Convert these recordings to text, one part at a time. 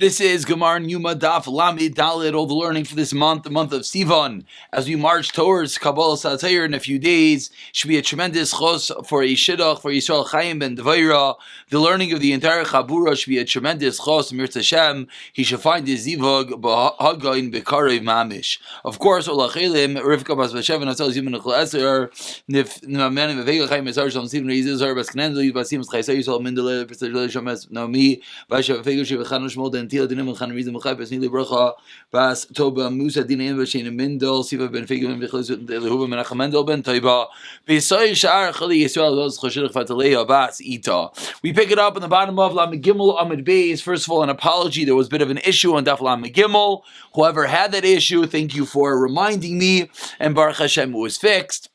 This is Gemara and Yoma Daf Lamid Dalit, all the learning for this month, the month of Sivan. As we march towards Kabbalah Satayr in a few days, should be a tremendous chos for a shidduch, for Yisrael Chaim ben Dvaira. The learning of the entire Chabura should be a tremendous chos. Mir Tashem, he should find his zivug b'hagayin b'karev mamish. Of course, Olachelim Rivka Bas Vashev and Atzal Zimun Nechol Eser Nif Namanim Vega Chaim Esar Shalom Sivan Reizes Zar Bas Knenzel Yivasim Chaysay Yisrael Mindele V'Tzadil Shomes Nomi Vashev Vega Shiv Chanu Shmol Tila Dinim Khan Rizim Mukhaybes Nili Bracha Bas Toba Musa Dina Invashin Mindel Siva Ben Figim Bikhlis Lehuba Menachem Mendel Ben Taiba Besay Shar Khali Yisrael Los Khoshir Fatalei Bas Ita. We pick it up in the bottom of Lam Gimel Amid Beis. First of all, an apology. There was a bit of an issue on Daf Lam Gimel. Whoever had that issue, thank you for reminding me. And Baruch Hashem, it was fixed.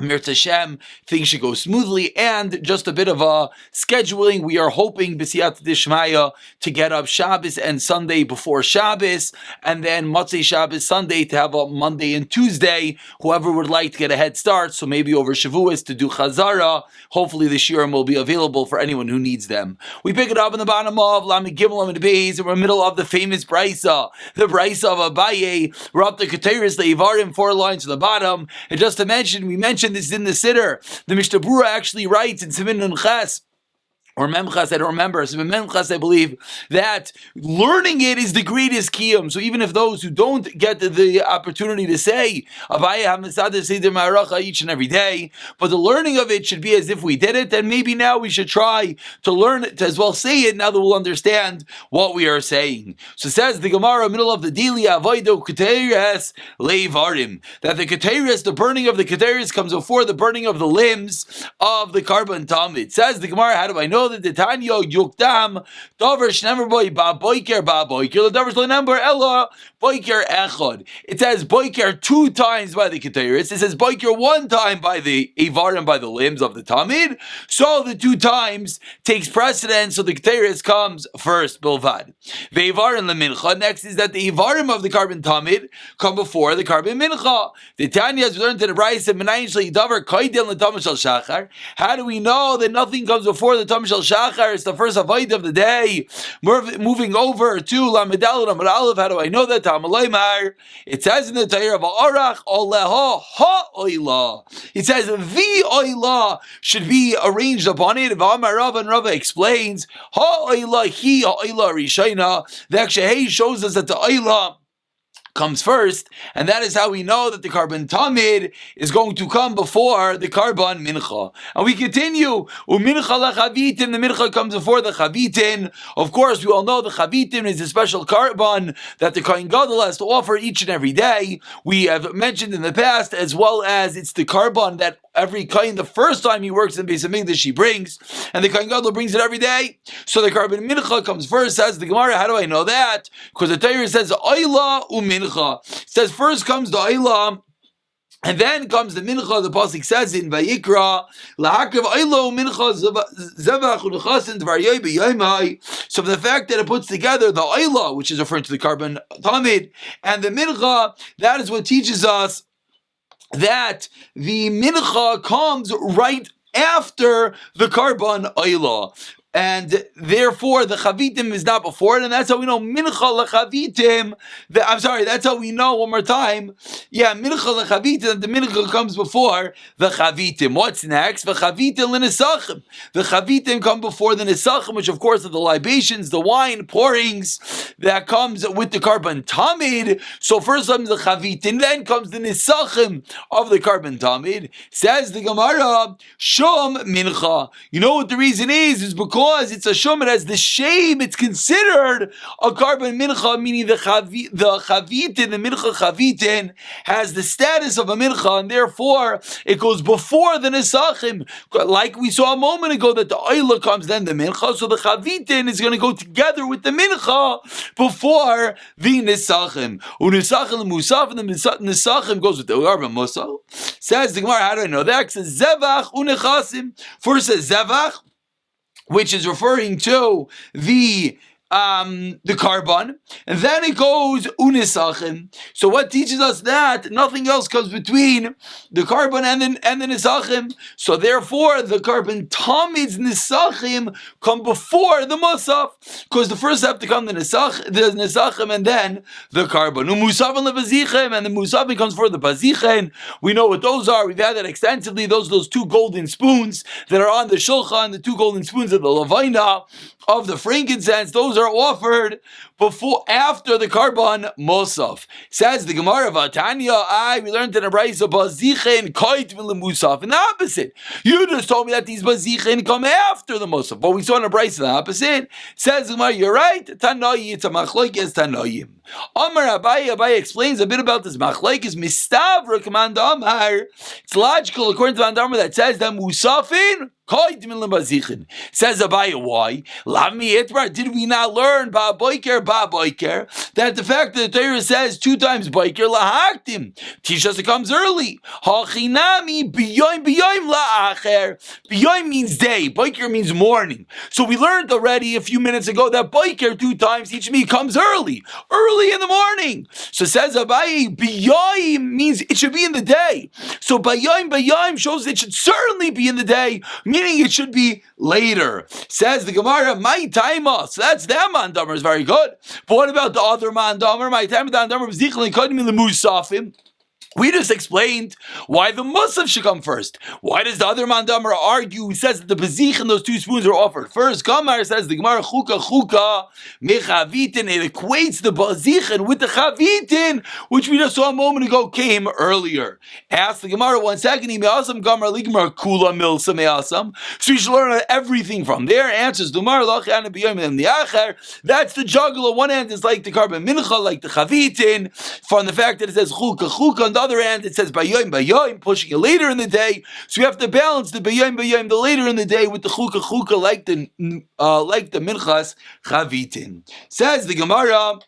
Mir Tashem, things should go smoothly, and just a bit of a scheduling. We are hoping B'siyat Dishmaya to get up Shabbos and Sunday before Shabbos, and then Motzei Shabbos Sunday to have a Monday and Tuesday. Whoever would like to get a head start, so maybe over Shavuos to do Chazara. Hopefully the Shiurim will be available for anyone who needs them. We pick it up in the bottom of Lamed Gimel Lamed Beis, and we're in the middle of the famous Brisa, the Brisa of Abaye. We're up to Keteris Leivarim, 4 lines to the bottom, and just to mention, we mentioned this is in the Siddur. The Mishnah Brura actually writes in Simin Nun Ches, or Memchas, I don't remember, so Memchas, I believe, that learning it is the greatest kiyum. So even if those who don't get the opportunity to say Avaya HaMesada Seder Ma'aracha each and every day, but the learning of it should be as if we did it, then maybe now we should try to learn it, to as well say it, now that we'll understand what we are saying. So says the Gemara, middle of the Dili, Avoido Keteres Leivarim, that the Keteres, the burning of the Keteres comes before the burning of the limbs of the Karban Tamid. Says the Gemara, how do I know that the Tanya Yukdam Dover Shnemer Boy Ba Boiker Ba Boiker the Dover's Lenember Ella Boiker Echad. It says Boiker 2 times by the Keteris. It says Boiker 1 time by the Ivarim, by the limbs of the Tamid. So the 2 times takes precedence. So the Keteris comes first. Bilvad. The Ivarim Lemincha. Next is that the Ivarim of the Karban Tamid come before the Karban Mincha. The Tanya has returned to the Brayse Menayin Shli Dover Koydel LeTamid Shel Shachar. How do we know that nothing comes before the Tamid Shachar? It's the first avoid of the day. Moving over to Lamedal Amar Aleph. How do I know that? It says in the Torah of Arach Oleha Ha Oila. It says the Oila should be arranged upon it. V'Amar Rav, and Rava explains Ha Oila Hi Ha Oila Rishayna. The Akshehei shows us that the Oila comes first, and that is how we know that the Karban Tamid is going to come before the Karban Mincha. And we continue, Umincha lachavitin, the Mincha comes before the Chavitin. Of course, we all know the Chavitin is a special Karban that the Kohen Gadol has to offer each and every day. We have mentioned in the past, as well as it's the Karban that every Kohen, the first time he works in Beis HaMikdash, he brings, and the Kohen Gadol brings it every day. So the Karban Mincha comes first, says the Gemara. How do I know that? Because the Torah says, Oila u'mincha. It says first comes the Oila, and then comes the Mincha. The pasuk says in Vayikra, Lahakav Oila u'mincha zevach u'nechasin dvar yoy b'yoymai. So the fact that it puts together the Oila, which is referring to the Karban Tamid, and the Mincha, that is what teaches us that the Mincha comes right after the Karban Oila. And therefore, the Chavitim is not before it, and that's how we know Mincha leChavitim. That's how we know, one more time. Yeah, Mincha leChavitim, that the Mincha comes before the Chavitim. What's next? The Chavitim l'Nesachim. The Chavitim come before the Nesachim, which of course are the libations, the wine pourings that comes with the Karban Tamid. So first comes the Chavitim, then comes the Nesachim of the Karban Tamid. Says the Gemara, Shom Mincha. You know what the reason is because it's a shum, it has the shame, it's considered a Karban Mincha, meaning the Chavitin, the Mincha Chavitin, has the status of a Mincha, and therefore it goes before the Nesachim. Like we saw a moment ago that the Oila comes, then the Mincha, so the Chavitin is going to go together with the Mincha before the Nesachim. Unesachim Musaf, and the Nesachim goes with the Karban Musaf. Says the Gemara, how do I know that? It says Zevach Unechasim. First says Zevach, which is referring to the the carbon, and then it goes unisachim. So what teaches us that nothing else comes between the carbon and the nisachim. So therefore, the carbon tamid's nisachim come before the musaf, because the first have to come the nisachim, and then the carbon. Umusaf and the bazichem, and the musaf comes for the bazichem. We know what those are. We've had that extensively. Those two golden spoons that are on the shulchan, the two golden spoons of the lavaina of the frankincense. Those are offered after the carbon musaf. Says the Gemara of Tanya, we learned in a brayso bazichin koit musaf. And the opposite. You just told me that these bazichin come after the musaf, but we saw in a brayso the opposite. Says the Gemara, you're right. Tanayi, it's a machlokes tanayim. Amar Abaye explains a bit about this machlokes mistavra command Amar. It's logical according to the Amar that says that musafin. Says Abaye, why? Did we not learn that the fact that the Torah says 2 times biker lahaktim, teach us it comes early. Hachinami biyoim laacher. Biyoim means day, biker means morning. So we learned already a few minutes ago that biker 2 times teach me comes early in the morning. So says Abaye, biyoim means it should be in the day. So biyoim shows it should certainly be in the day, meaning it should be later. Says the Gemara, my timer. So that's the mandamer is very good. But what about the other mandamer? My timer, the mandamer of Zichlin Kodim in the Musafim. We just explained why the musaf should come first. Why does the other mandamer argue? He says that the bezich and those 2 spoons are offered first. Kamar says the Gemara chuka mechavitin. It equates the bezichin with the chavitin, which we just saw a moment ago came earlier. Ask the Gemara 1 second. Me'asam Gamar ligmar kula milsa me'asam. So you should learn everything from there. Answers the Gemara lachana b'yom and the acher. That's the juggler. One hand is like the carbon mincha, like the chavitin, from the fact that it says chuka. On the other hand, it says bayoim, pushing it later in the day. So you have to balance the bayoim, the later in the day, with the chuka, like the minchas chavitin. Says the Gemara.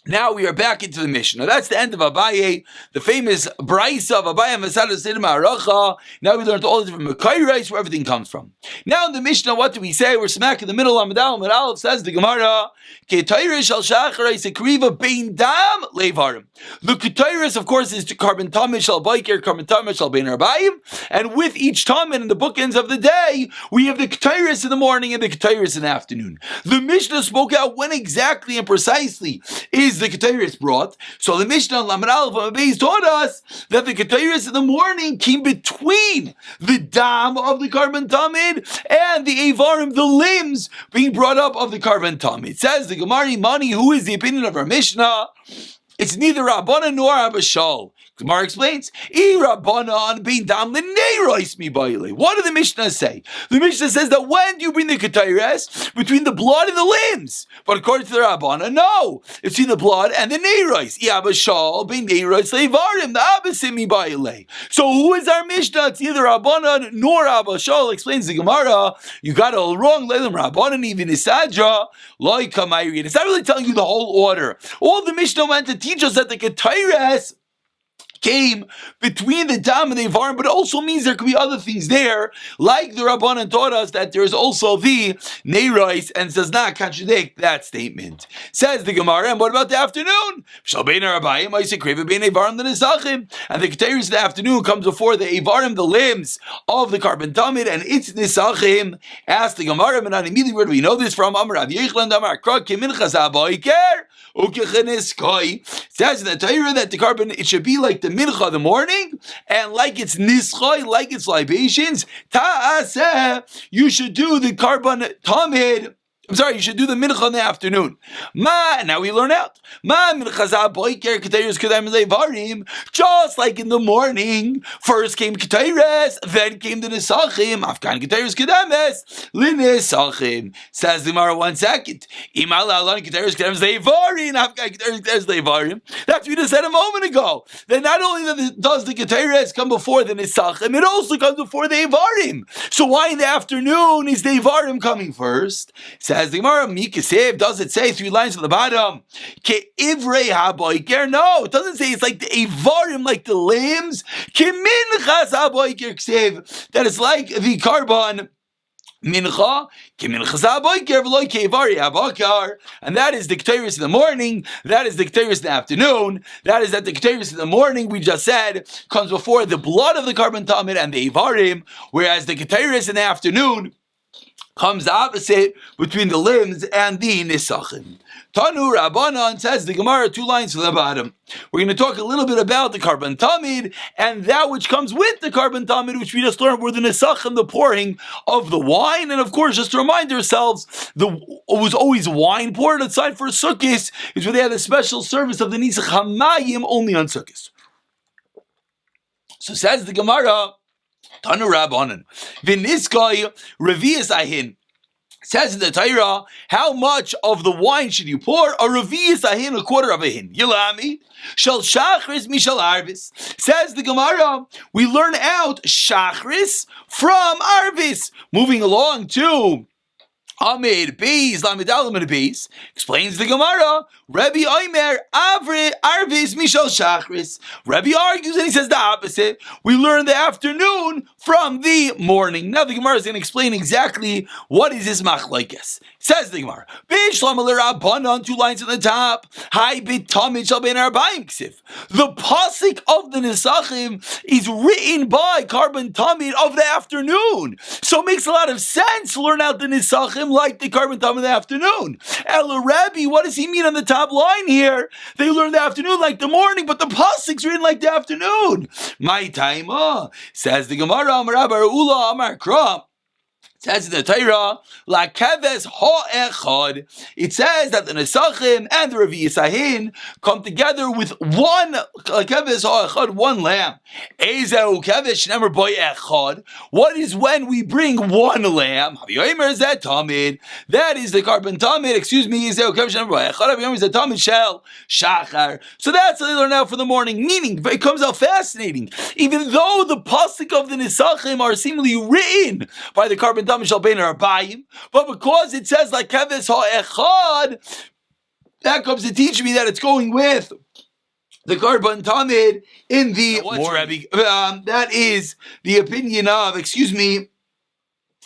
Now we are back into the Mishnah. That's the end of Abaye, the famous Braisa of Abaye and Masada Sidim Aracha. Now we learned all the different Mekayrais where everything comes from. Now in the Mishnah, what do we say? We're smack in the middle. Amadal Aleph says the Gemara, Ketayrish al Shacharais Ekriva Bein Dam Levarim. The Ketayrish, of course, is to carbon tamish al Baiker, carbon tamish al Bein Arbaim. And with each Tamin in the bookends of the day, we have the Ketayrish in the morning and the Ketayrish in the afternoon. The Mishnah spoke out when exactly and precisely is the Ketayris brought. So the Mishnah Lamed Aleph Abayis taught us that the Ketayris in the morning came between the dam of the carbon tamid and the avarim, the limbs being brought up of the carbon tamid. Says the Gemara Mani, who is the opinion of our Mishnah? It's neither Rabbana nor Abba Shaul. Gemara explains, what do the Mishnah say? The Mishnah says that when do you bring the Ketayres? Between the blood and the limbs. But according to the Rabbana, no. It's between the blood and the Neiros. So who is our Mishnah? It's neither Rabbana nor Abba Shaul. Explains the Gemara. You got it all wrong. Leilam Rabbana even Isadra. It's not really telling you the whole order. All the Mishnah went to teach us that the Ketayres came between the dam and the avarim, but it also means there could be other things there, like the Rabbanan taught us that there's also the neiros, and does not contradict that statement. Says the Gemara, and what about the afternoon? And the Ketayris in the afternoon comes before the avarim, the limbs of the carbon tamid, and it's nisachim. Ask the Gemara, and immediately where do we know this from? Amar Rav Yechlan, Amar Krok, Keminchas Haboiker, Ukecheniskai. Says in the Torah that the carbon, it should be like the mincha of the morning, and like it's nischoi, like it's libations, ta'aseh, you should do the carbon tamid. You should do the mincha in the afternoon. Now we learn out. Just like in the morning, first came Ketayres, then came the Nesachim. Afkan Ketayres Kedames, Linesachim. Says the Gemara 1 second. That's what we just said a moment ago. That not only does the Ketayres come before the Nesachim, it also comes before the Evarim. So why in the afternoon is the Evarim coming first? Says the Gemara, Mikasev, does it say 3 lines at the bottom? Ke'ivrei haboiker? No, it doesn't say it's like the Evarim, like the limbs. Keminchas haboiker ksev, that it's like the carbon Mincha, and that is the Ketores in the morning, that is the Ketores in the afternoon, that is that the Ketores in the morning, we just said, comes before the blood of the Karban Tamid and the Ivarim, whereas the Ketores in the afternoon comes the opposite between the limbs and the Nisachim. Tanu Rabbanan, says the Gemara, 2 lines from the bottom. We're going to talk a little bit about the Karban Tamid and that which comes with the Karban Tamid, which we just learned were the Nisachim, the pouring of the wine. And of course, just to remind ourselves, it was always wine poured aside for Sukkot, is where they had a special service of the Nisach Hamayim only on Sukkot. So says the Gemara, Tanu Rabbanan, V'niskai Revi'as Ahin. Says in the Torah, how much of the wine should you pour? A revi'as ahin, a quarter of a hin. Yilami, shal shachris mishal arvis. Says the Gemara, we learn out shachris from arvis. Moving along to Amid Beis, Lamidal Amid Beis, explains the Gemara, Rabbi Omer, Arvis, Mishal Shachris. Rabbi argues and he says the opposite. We learn the afternoon from the morning. Now the Gemara is going to explain exactly what is this machlokes. Says the Gemara, on 2 lines at the top, Hi B'Tamid Shal Ben Arbaim Ksiv. The pasuk of the Nesachim is written by Karban Tamid of the afternoon. So it makes a lot of sense to learn out the Nesachim like the Karban Tamid in the afternoon. El Rabbi, what does he mean on the top line here? They learn the afternoon like the morning, but the pasuk's written like the afternoon. My time, says the Gemara, Amar Rabbi Ula, Amar Kra. Says in the Torah, La Keves Ha'echad. It says that the Nesachim and the Revi'as Ahin come together with one La Keves Ha'echad, one lamb. Ezeu Keves Shnemer Boy Echad. What is when we bring one lamb? Haviyomer Zet Tamid. That is the Karban Tamid. Excuse me. Ezeu Keves Shnemer Boy Echad. Haviyomer Zet Tamid Shel Shachar. So that's what they learn out for the morning. Meaning, it comes out fascinating. Even though the pasuk of the Nesachim are seemingly written by the Karban but because it says like Keves Ha'echad, that comes to teach me that it's going with the Karban Tamid in the that is the opinion of,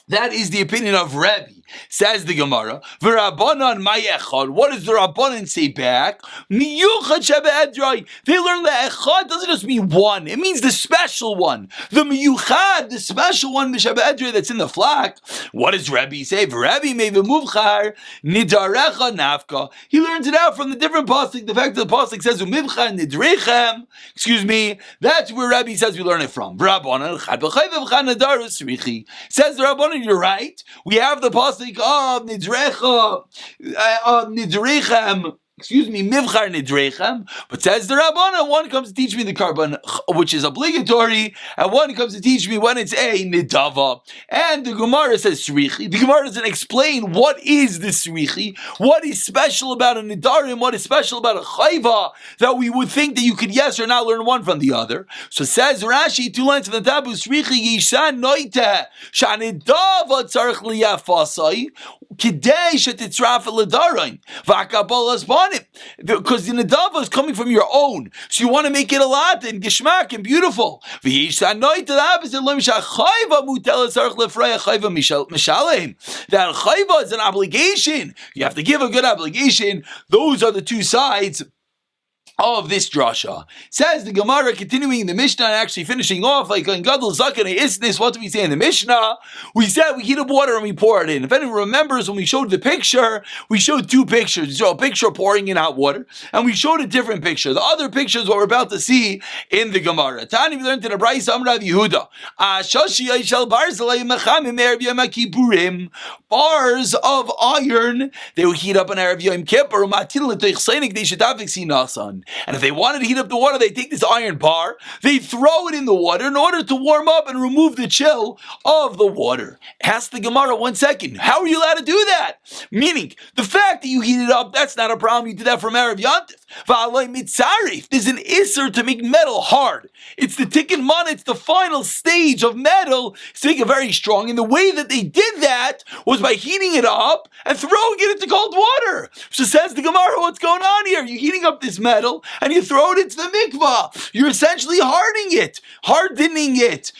that is the opinion of Rebbe. Says the Gemara, V'Rabbanan Mayechad. What does the Rabbanan say back? Miyuchad Sheba Edrei. They learn that Echad doesn't just mean one; it means the special one, the Miyuchad, the special one, the Sheba Edrei that's in the flock. What does Rebbe say? Rebbe Meive Muvchar Nidarecha Nafka. He learns it out from the different pasuk. The fact that the pasuk says Umivchar Nidrechem. That's where Rebbe says we learn it from. Rabbanan Chad B'Chayv V'Chan Nadar Usrichi. Says the Rabbanan, you're right. We have the pasuk of Nidrechem, Mivchar Nidrechem. But says the Rabbana, one comes to teach me the Karban, which is obligatory, and one comes to teach me when it's a Nidava. And the Gemara says Srichi. The Gemara doesn't explain what is the Srichi, what is special about a Nidarim, what is special about a Chayva, that we would think that you could yes or not learn one from the other. So says Rashi, 2 lines from the tabu, Srichi Yishan Noite, Shanidava Tzarech Liyafasai, Kidei Shetitzraf L'Darain, V'akabolas Banim. Because the Nadava is coming from your own. So you want to make it a lot and Gishmak and beautiful. That Chayva is an obligation. You have to give a good obligation. Those are the 2 sides of this drasha. Says the Gemara, continuing the Mishnah and actually finishing off like in Gadol Zaken Isnis. What do we say in the Mishnah? We said we heat up water and we pour it in. If anyone remembers, when we showed the picture, we showed 2 pictures. We saw a picture pouring in hot water, and we showed a different picture. The other picture is what we're about to see in the Gemara. Tani, we learned in the Brayis Amrav Yehuda. Bars of iron, they would heat up an Erev Yom Kippur. And if they wanted to heat up the water, they take this iron bar, they throw it in the water in order to warm up and remove the chill of the water. Ask the Gemara 1 second, how are you allowed to do that? Meaning, the fact that you heat it up, that's not a problem. You did that from Erev Yantif. There's an isser to make metal hard. It's the tikkun mana, it's the final stage of metal to make it very strong. And the way that they did that was by heating it up and throwing it into cold water. So says the Gemara, what's going on here? You're heating up this metal and you throw it into the mikvah. You're essentially hardening it.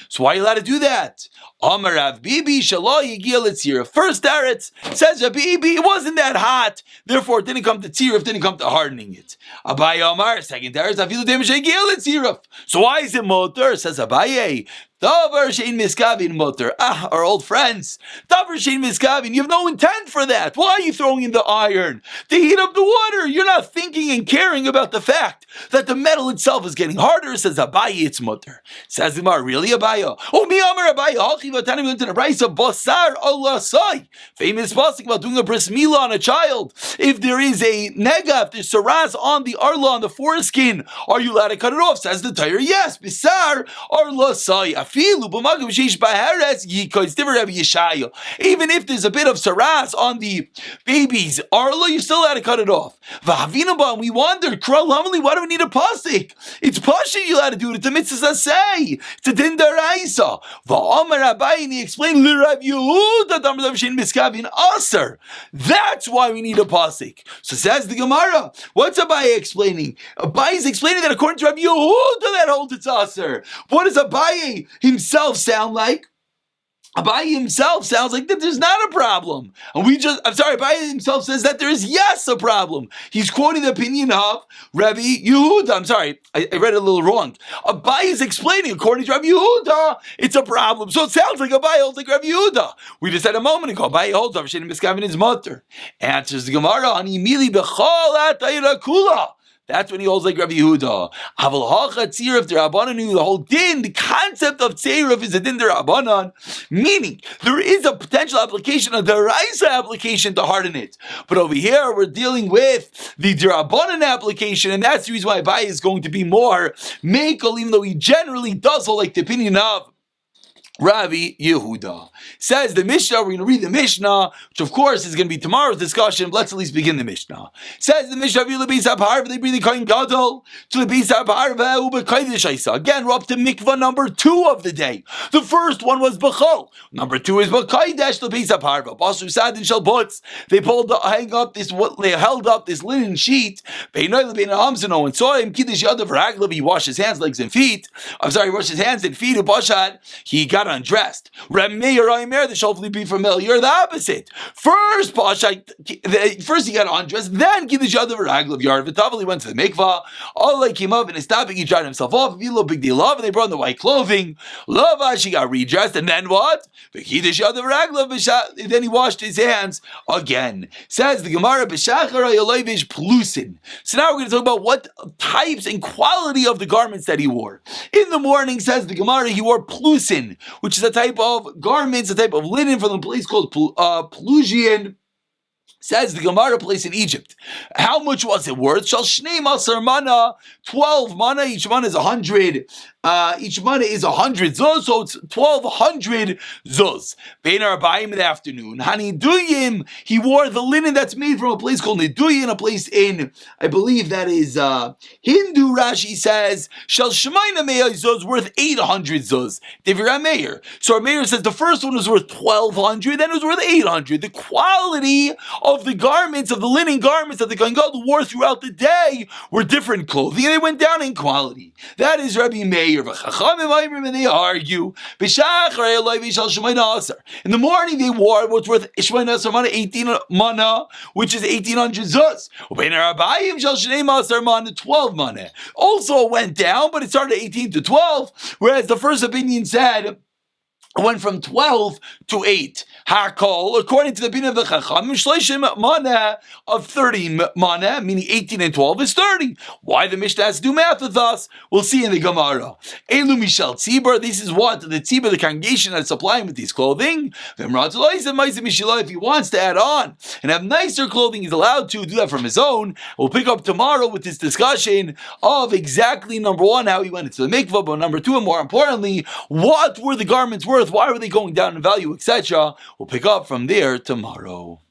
So why are you allowed to do that? Amar Rav Bibi Shalo Yigil Tzira. First Eretz says Rav Bibi, it wasn't that hot, therefore it didn't come to tziruf, didn't come to hardening it. Abaye Amar, second Eretz Afilu Dem Shegil Tziruf. So why is it motor? Says Abaye. Davar shein miskavin mutter. Our old friends. Davar shein miskavin. You have no intent for that. Why are you throwing in the iron? To heat up the water. You're not thinking and caring about the fact that the metal itself is getting harder. Says Abaye, it's mutter. Says the Mar, really Abaye? Oh, mi Amar Abaye. Halchi v'tani went to the price of basar Allah sai. Famous pasuk about doing a bris milah on a child. If there is a nega, if there's saras on the arla, on the foreskin, are you allowed to cut it off? Says the Torah, yes. Bisar Allah sai. Even if there's a bit of saras on the baby's arla, you're still allowed to cut it off. We wondered, why do we need a pasik? It's pasha you allowed to do it. It's a mitzvah say. It's a din daraisa. He explained, that's why we need a pasik. So says the Gemara. What's Abaye explaining? Abaye is explaining that according to Rabbi Yehuda, that holds it's aser. What does Abaye himself sound like? Abaye himself sounds like that there's not a problem. And Abaye himself says that there is yes a problem. He's quoting the opinion of Rabbi Yehuda. I'm sorry, I read it a little wrong. Abaye is explaining, according to Rabbi Yehuda, it's a problem. So it sounds like Abaye holds like Rabbi Yehuda. We just said a moment ago, Abaye holds Rav Shein Miskaven his mother. Answers the Gemara, Ani mili b'chol atayra kula. That's when he holds like Rabbi Yehuda. Aval hacha tziruf d'Rabbanan, the whole din, the concept of tziruf is a din d'Rabbanan, meaning there is a potential application, a deraisa application to harden it. But over here we're dealing with the d'Rabbanan application, and that's the reason why Abaye is going to be more mekel, even though he generally does hold like the opinion of Rabbi Yehuda. Says the Mishnah, we're going to read the Mishnah, which of course is going to be tomorrow's discussion. Let's at least begin the Mishnah. Says the Mishnah, they bring the Kohen Gadol to the Beis HaBarva. Again, we're up to mikvah number 2 of the day. The first one was B'chol. Number 2 is B'kaidesh to the Beis HaBarva. Basu Sadin Shalbutz. They held up this linen sheet. And saw him Kiddush Yadav Raglav. He washed his hands, legs, and feet. He washed his hands and feet. He got undressed. Reb Meir Oimer, this should hopefully be familiar, the opposite. First he got undressed, then Kiddush Yadav Raglav Yard V'Tavel, he went to the mikvah. Allah came up and his stopping, he dried himself off. V'ilo big deal love, and they brought him the white clothing. Lavash, he got redressed, and then what? Kiddush Yadav Raglav, then he washed his hands again. Says the Gemara, B'Shachar Hayolovish Plusin. So now we're going to talk about what types and quality of the garments that he wore. In the morning, says the Gemara, he wore Plusin, which is a type of garments, a type of linen from a place called Pelusian. Says the Gemara, place in Egypt. How much was it worth? Shall Shnei Masar Mana, 12 mana, each mana is 100. Each mana is 100 zuz, so it's 1200 zuz. Bein Arbaim in the afternoon. Haniduyim, he wore the linen that's made from a place called Niduyin, a place in, I believe that is Hindu. Rashi says, Shal Shemaina Meir zuz, worth 800 zuz. Devir Meir. So our Meir says the first one was worth 1200, then it was worth 800. The quality of the garments, of the linen garments that the Kohen Gadol wore throughout the day were different clothing, and they went down in quality. That is Rabbi Meir. And they argue. In the morning they wore what's worth 18 mana, which is 1800 zuz. 12 mana. Also went down, but it started at 18 to 12, whereas the first opinion said it went from 12 to 8. Hakol, according to the opinion of the Chacham, Shleishim mana of 30 mana, meaning 18 and 12 is 30. Why the Mishnah has to do math with us? We'll see in the Gemara. Elu Mishal Tzibur, this is what the Tzibur, the congregation, that's supplying with these clothing. If he wants to add on and have nicer clothing, he's allowed to do that from his own. We'll pick up tomorrow with this discussion of exactly number 1, how he went into the mikvah, but number 2, and more importantly, what were the garments worth? Why were they going down in value, etc.? We'll pick up from there tomorrow.